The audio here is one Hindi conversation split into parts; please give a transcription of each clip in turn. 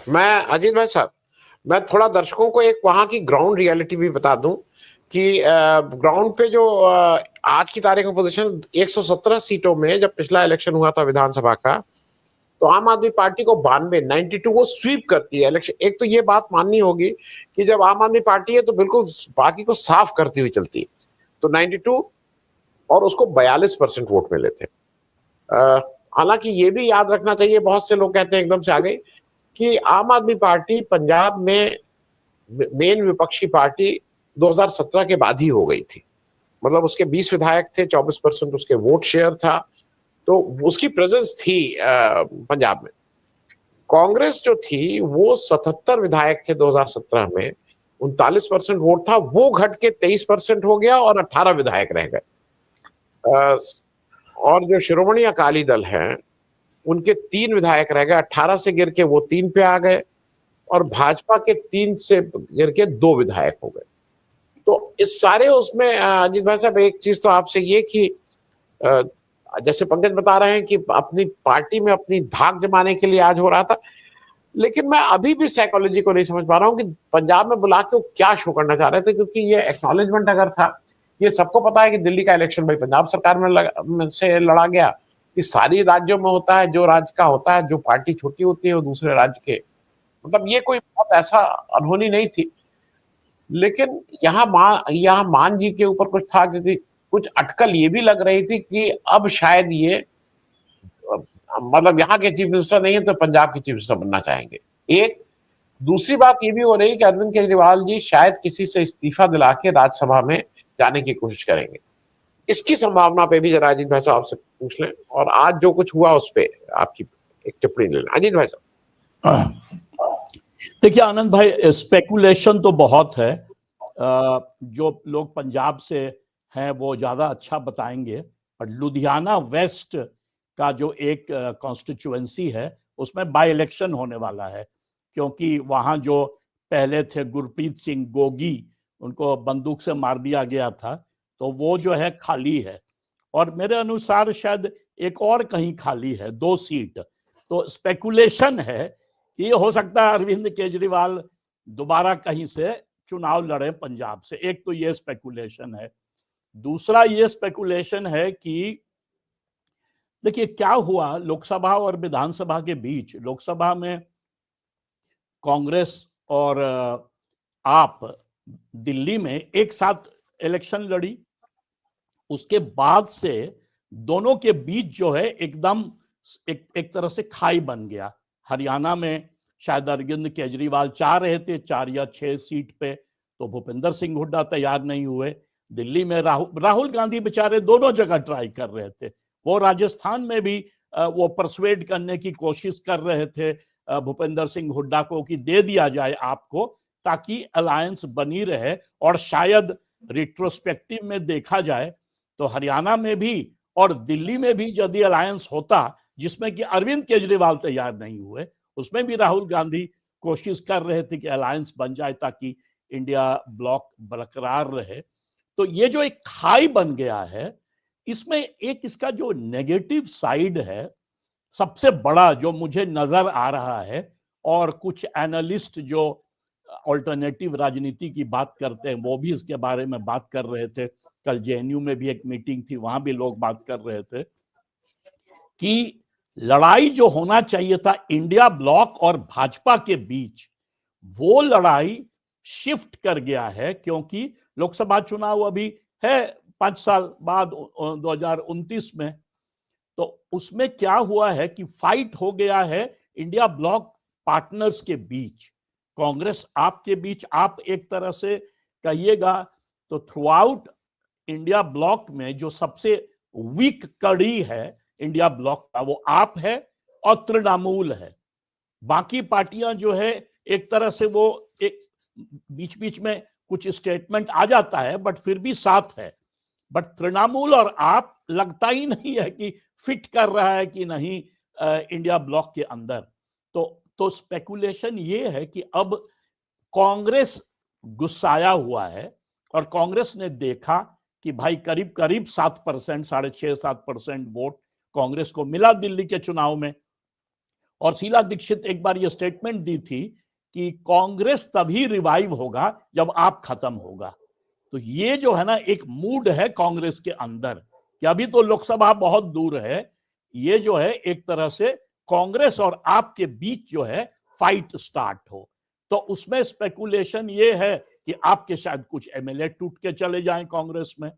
मैं अजीत भाई साहब, मैं थोड़ा दर्शकों को एक वहां की ग्राउंड रियलिटी भी बता दूं कि ग्राउंड पे जो आज की तारीख में पोजीशन 117 सीटों में जब पिछला इलेक्शन हुआ था विधानसभा का, तो आम आदमी पार्टी को 92 वो स्वीप करती है इलेक्शन। एक तो ये बात माननी होगी कि जब आम आदमी पार्टी है तो बिल्कुल बाकी को साफ करती हुई चलती है। तो 92 और उसको 42% वोट मिले थे। हालांकि ये भी याद रखना चाहिए, बहुत से लोग कहते हैं एकदम से आ गई, कि आम आदमी पार्टी पंजाब में मेन विपक्षी पार्टी 2017 के बाद ही हो गई थी। मतलब उसके 20 विधायक थे, 24% उसके वोट शेयर था, तो उसकी प्रेजेंस थी पंजाब में। कांग्रेस जो थी वो 77 विधायक थे 2017 में, 39% वोट था, वो घट के 23% हो गया और 18 विधायक रह गए। और जो शिरोमणि अकाली दल है उनके 3 विधायक रह गए, 18 से गिर के वो 3 पे आ गए, और भाजपा के 3 से गिर के 2 विधायक हो गए। तो इस सारे उसमें अजीत भाई साहब, एक चीज तो आपसे ये कि जैसे पंकज बता रहे हैं कि अपनी पार्टी में अपनी धाक जमाने के लिए आज हो रहा था, लेकिन मैं अभी भी साइकोलॉजी को नहीं समझ पा रहा हूं कि पंजाब में बुला के वो क्या शो करना चाह रहे थे। क्योंकि ये एक्नॉलेजमेंट अगर था, ये सबको पता है कि दिल्ली का इलेक्शन भाई पंजाब सरकार में से लड़ा गया। ये सारी राज्यों में होता है, जो राज्य का होता है, जो पार्टी छोटी होती है वो दूसरे राज्य के, मतलब ये कोई बहुत ऐसा अनहोनी नहीं थी। लेकिन यहाँ मान जी के ऊपर कुछ था, क्योंकि कुछ अटकल ये भी लग रही थी कि अब शायद ये मतलब यहाँ के चीफ मिनिस्टर नहीं है तो पंजाब के चीफ मिनिस्टर बनना चाहेंगे। एक दूसरी बात ये भी हो रही है कि अरविंद केजरीवाल जी शायद किसी से इस्तीफा दिला के राज्यसभा में जाने की कोशिश करेंगे। इसकी संभावना पे भी जरा अजीत भाई साहब से पूछ लें, और आज जो कुछ हुआ उस पर आपकी एक टिप्पणी ले लें अजीत भाई साहब। देखिए आनंद भाई, स्पेकुलेशन तो बहुत है। जो लोग पंजाब से हैं वो ज्यादा अच्छा बताएंगे, और लुधियाना वेस्ट का जो एक कॉन्स्टिट्यूएंसी है उसमें बाई इलेक्शन होने वाला है, क्योंकि वहां जो पहले थे गुरप्रीत सिंह गोगी, उनको बंदूक से मार दिया गया था, तो वो जो है खाली है। और मेरे अनुसार शायद एक और कहीं खाली है, 2 सीट। तो स्पेकुलेशन है कि हो सकता है अरविंद केजरीवाल दोबारा कहीं से चुनाव लड़े पंजाब से। एक तो ये स्पेकुलेशन है। दूसरा ये स्पेकुलेशन है कि देखिए क्या हुआ लोकसभा और विधानसभा के बीच। लोकसभा में कांग्रेस और आप दिल्ली में एक साथ इलेक्शन लड़ी, उसके बाद से दोनों के बीच जो है एकदम एक तरह से खाई बन गया। हरियाणा में शायद अरविंद केजरीवाल चाह रहे थे 4 या 6 सीट पे, तो भूपेंद्र सिंह हुड्डा तैयार नहीं हुए। दिल्ली में राहुल गांधी बेचारे दोनों जगह ट्राई कर रहे थे। वो राजस्थान में भी वो परसुएड करने की कोशिश कर रहे थे भूपेंद्र सिंह हुड्डा को कि दे दिया जाए आपको, ताकि अलायंस बनी रहे। और शायद रिट्रोस्पेक्टिव में देखा जाए तो हरियाणा में भी और दिल्ली में भी यदि अलायंस होता जिसमें कि अरविंद केजरीवाल तैयार नहीं हुए, उसमें भी राहुल गांधी कोशिश कर रहे थे कि अलायंस बन जाए ताकि इंडिया ब्लॉक बरकरार रहे। तो ये जो एक खाई बन गया है, इसमें एक इसका जो नेगेटिव साइड है सबसे बड़ा जो मुझे नजर आ रहा है, और कुछ एनालिस्ट जो ऑल्टरनेटिव राजनीति की बात करते हैं वो भी इसके बारे में बात कर रहे थे। कल जेएनयू में भी एक मीटिंग थी, वहां भी लोग बात कर रहे थे कि लड़ाई जो होना चाहिए था इंडिया ब्लॉक और भाजपा के बीच, वो लड़ाई शिफ्ट कर गया है। क्योंकि लोकसभा चुनाव अभी है 5 साल बाद 2029 में, तो उसमें क्या हुआ है कि फाइट हो गया है इंडिया ब्लॉक पार्टनर्स के बीच, कांग्रेस आप के बीच। आप एक तरह से कहिएगा तो थ्रू आउट इंडिया ब्लॉक में जो सबसे वीक कड़ी है इंडिया ब्लॉक का, वो आप है और तृणमूल है। बाकी पार्टियां जो है एक तरह से वो एक बीच बीच में कुछ स्टेटमेंट आ जाता है बट फिर भी साथ है। बट तृणमूल और आप लगता ही नहीं है कि फिट कर रहा है कि नहीं इंडिया ब्लॉक के अंदर। तो स्पेकुलेशन ये है कि अब कांग्रेस गुस्साया हुआ है, और कांग्रेस ने देखा कि भाई करीब करीब 7%, 6.5-7% वोट कांग्रेस को मिला दिल्ली के चुनाव में। और शीला दीक्षित एक बार ये स्टेटमेंट दी थी कि कांग्रेस तभी रिवाइव होगा जब आप खत्म होगा। तो ये जो है ना एक मूड है कांग्रेस के अंदर कि अभी तो लोकसभा बहुत दूर है, ये जो है एक तरह से कांग्रेस और आप के बीच जो है फाइट स्टार्ट हो। तो उसमें स्पेकुलेशन ये है कि आपके शायद कुछ एमएलए टूट के चले जाएं कांग्रेस में।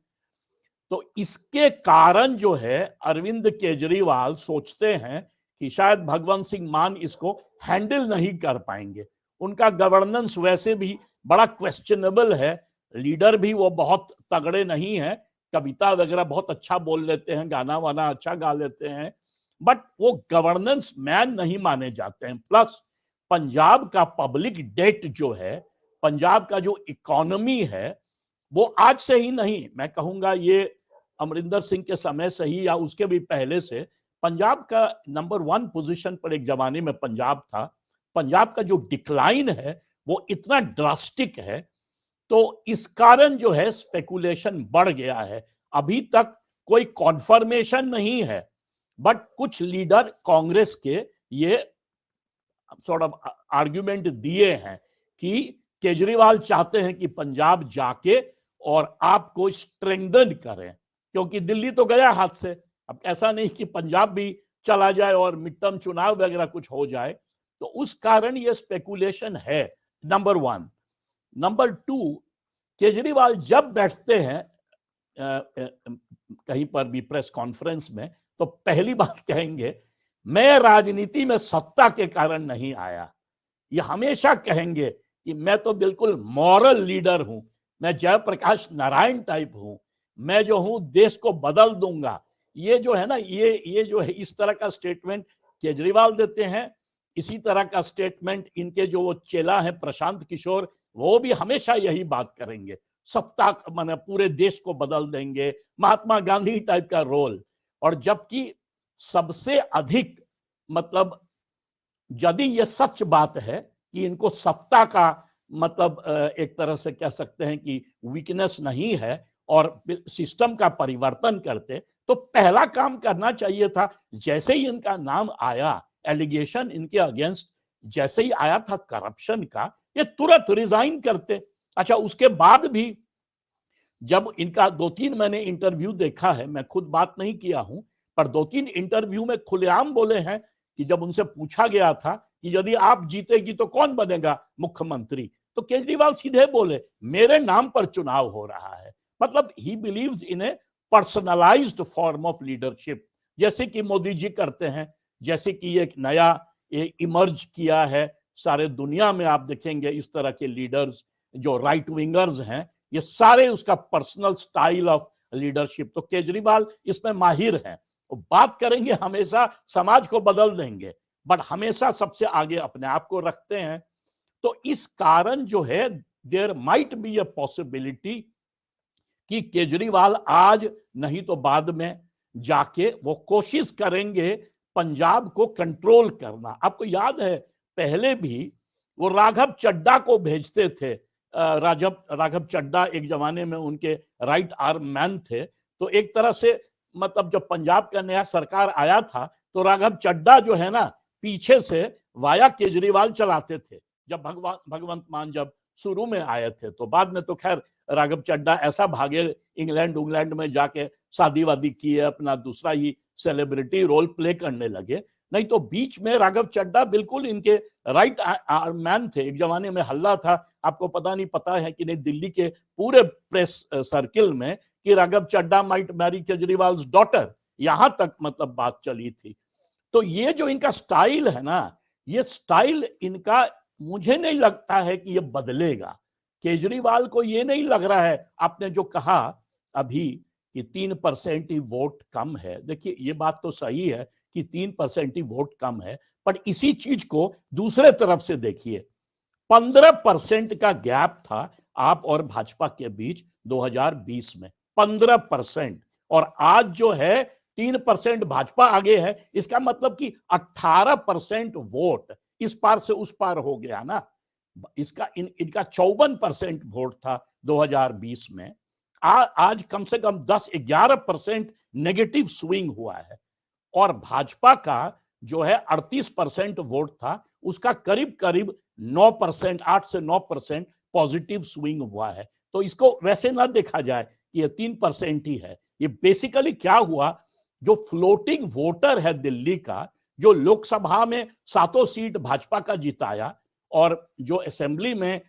तो इसके कारण जो है अरविंद केजरीवाल सोचते हैं कि शायद भगवंत सिंह मान इसको हैंडल नहीं कर पाएंगे। उनका गवर्नेंस वैसे भी बड़ा क्वेश्चनेबल है, लीडर भी वो बहुत तगड़े नहीं है, कविता वगैरह बहुत अच्छा बोल लेते हैं, गाना वाना अच्छा गा लेते हैं, बट वो गवर्नेंस मैन नहीं माने जाते हैं। प्लस पंजाब का पब्लिक डेट जो है, पंजाब का जो इकोनॉमी है, वो आज से ही नहीं, मैं कहूंगा ये अमरिंदर सिंह के समय से ही या उसके भी पहले से पंजाब का नंबर 1 पोजीशन पर एक जमाने में पंजाब था। पंजाब का जो डिक्लाइन है वो इतना ड्रास्टिक है, तो इस कारण जो है स्पेकुलेशन बढ़ गया है। अभी तक कोई कॉन्फर्मेशन नहीं है, बट कुछ लीडर कांग्रेस के ये सॉर्ट ऑफ आर्ग्यूमेंट दिए हैं कि केजरीवाल चाहते हैं कि पंजाब जाके और आपको स्ट्रेंथन करें, क्योंकि दिल्ली तो गया हाथ से। अब ऐसा नहीं कि पंजाब भी चला जाए और मिड टर्म चुनाव वगैरह कुछ हो जाए, तो उस कारण ये स्पेकुलेशन है, नंबर 1। नंबर 2, केजरीवाल जब बैठते हैं कहीं पर भी प्रेस कॉन्फ्रेंस में, तो पहली बात कहेंगे मैं राजनीति में सत्ता के कारण नहीं आया। ये हमेशा कहेंगे कि मैं तो बिल्कुल मॉरल लीडर हूं, मैं जयप्रकाश नारायण टाइप हूं, मैं जो हूं देश को बदल दूंगा। ये जो है ना, ये जो है इस तरह का स्टेटमेंट केजरीवाल देते हैं। इसी तरह का स्टेटमेंट इनके जो वो चेला है प्रशांत किशोर, वो भी हमेशा यही बात करेंगे, सत्ता माने पूरे देश को बदल देंगे, महात्मा गांधी टाइप का रोल। और जबकि सबसे अधिक मतलब यदि ये सच बात है कि इनको सत्ता का मतलब एक तरह से कह सकते हैं कि वीकनेस नहीं है और सिस्टम का परिवर्तन करते, तो पहला काम करना चाहिए था, जैसे ही इनका नाम आया, एलिगेशन इनके अगेंस्ट जैसे ही आया था करप्शन का, ये तुरंत रिजाइन करते। अच्छा, उसके बाद भी जब इनका 2-3 मैंने इंटरव्यू देखा है, मैं खुद बात नहीं किया हूं, पर 2-3 इंटरव्यू में खुलेआम बोले हैं कि जब उनसे पूछा गया था कि यदि आप जीतेगी तो कौन बनेगा मुख्यमंत्री, तो केजरीवाल सीधे बोले मेरे नाम पर चुनाव हो रहा है। मतलब he believes in A personalised form of leadership, जैसे कि मोदी जी करते हैं, जैसे कि एक नया इमर्ज किया है सारे दुनिया में। आप देखेंगे इस तरह के लीडर्स जो राइट विंगर्स हैं, ये सारे उसका पर्सनल स्टाइल ऑफ लीडरशिप। तो केजरीवाल इसमें माहिर हैं, वो बात करेंगे हमेशा समाज को बदल देंगे, बट हमेशा सबसे आगे अपने आप को रखते हैं। तो इस कारण जो है there might be a possibility कि केजरीवाल आज नहीं तो बाद में जाके वो कोशिश करेंगे पंजाब को कंट्रोल करना। आपको याद है पहले भी वो राघव चड्डा को भेजते थे। राघव चड्डा एक जमाने में उनके राइट आर्म मैन थे। तो एक तरह से मतलब जब पंजाब का नया सरकार आया था तो राघव चड्डा जो है ना पीछे से वाया केजरीवाल चलाते थे। जब भगवंत मान जब शुरू में आए थे, तो बाद में तो खैर राघव चड्डा ऐसा भागे इंग्लैंड में जाके शादी वादी किए, अपना दूसरा ही सेलिब्रिटी रोल प्ले करने लगे। नहीं तो बीच में राघव चड्डा बिल्कुल इनके राइट मैन थे। एक जमाने में हल्ला था, आपको पता है कि नहीं, दिल्ली के पूरे प्रेस सर्किल में कि राघव चड्डा माइट मैरी केजरीवाल्स डॉटर, यहां तक मतलब बात चली थी। तो ये जो इनका स्टाइल है ना, ये स्टाइल इनका मुझे नहीं लगता है कि ये बदलेगा। केजरीवाल को ये नहीं लग रहा है, आपने जो कहा अभी कि 3% ही वोट कम है, देखिए ये बात तो सही है कि 3% ही वोट कम है, पर इसी चीज को दूसरे तरफ से देखिए, 15% का गैप था आप और भाजपा के बीच 2020 में, 15%, और आज जो है 3% भाजपा आगे है। इसका मतलब कि 18% वोट इस पार से उस पार हो गया ना। इनका 54% वोट था 2020 में, आज कम से कम 10-11% नेगेटिव स्विंग हुआ है। और भाजपा का जो है 38% वोट था, उसका करीब करीब 9%, 8 से 9% पॉजिटिव स्विंग हुआ है। तो इसको वैसे ना देखा जाए कि ये 3% ही है। ये बेसिकली क्या हुआ, जो फ्लोटिंग वोटर है दिल्ली का, जो लोकसभा में 7 सीट भाजपा का जिताया और जो असेंबली में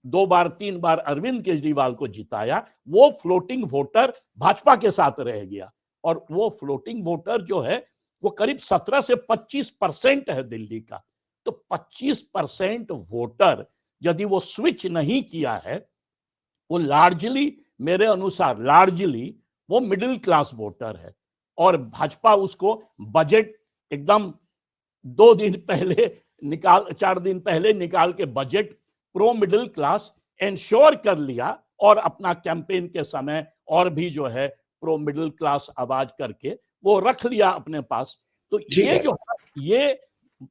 2 बार 3 बार अरविंद केजरीवाल को जिताया, वो फ्लोटिंग वोटर भाजपा के साथ रह गया। और वो फ्लोटिंग वोटर जो है वो करीब 17 से 25% है दिल्ली का। तो 25% वोटर यदि वो स्विच नहीं किया है, वो लार्जली, मेरे अनुसार लार्जली वो मिडिल क्लास वोटर है। और भाजपा उसको बजट एकदम 2 दिन पहले निकाल, 4 दिन पहले निकाल के budget pro middle class ensure कर लिया और अपना कैंपेन के समय और भी जो है प्रो मिडिल क्लास आवाज करके वो रख लिया अपने पास। तो ये जो है, ये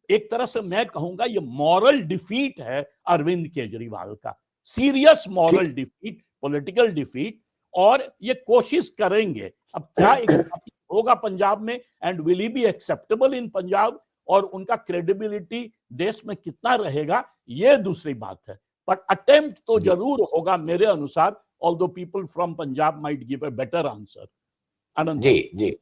एक तरह से मैं कहूंगा ये मॉरल डिफीट है अरविंद केजरीवाल का, serious moral defeat, political defeat. और ये कोशिश करेंगे, अब क्या होगा पंजाब में, and will he be acceptable इन पंजाब, और उनका क्रेडिबिलिटी देश में कितना रहेगा ये दूसरी बात है। बट अटेम्प्ट तो जरूर होगा मेरे अनुसार, although people from Punjab might give a better answer. Anand ji ji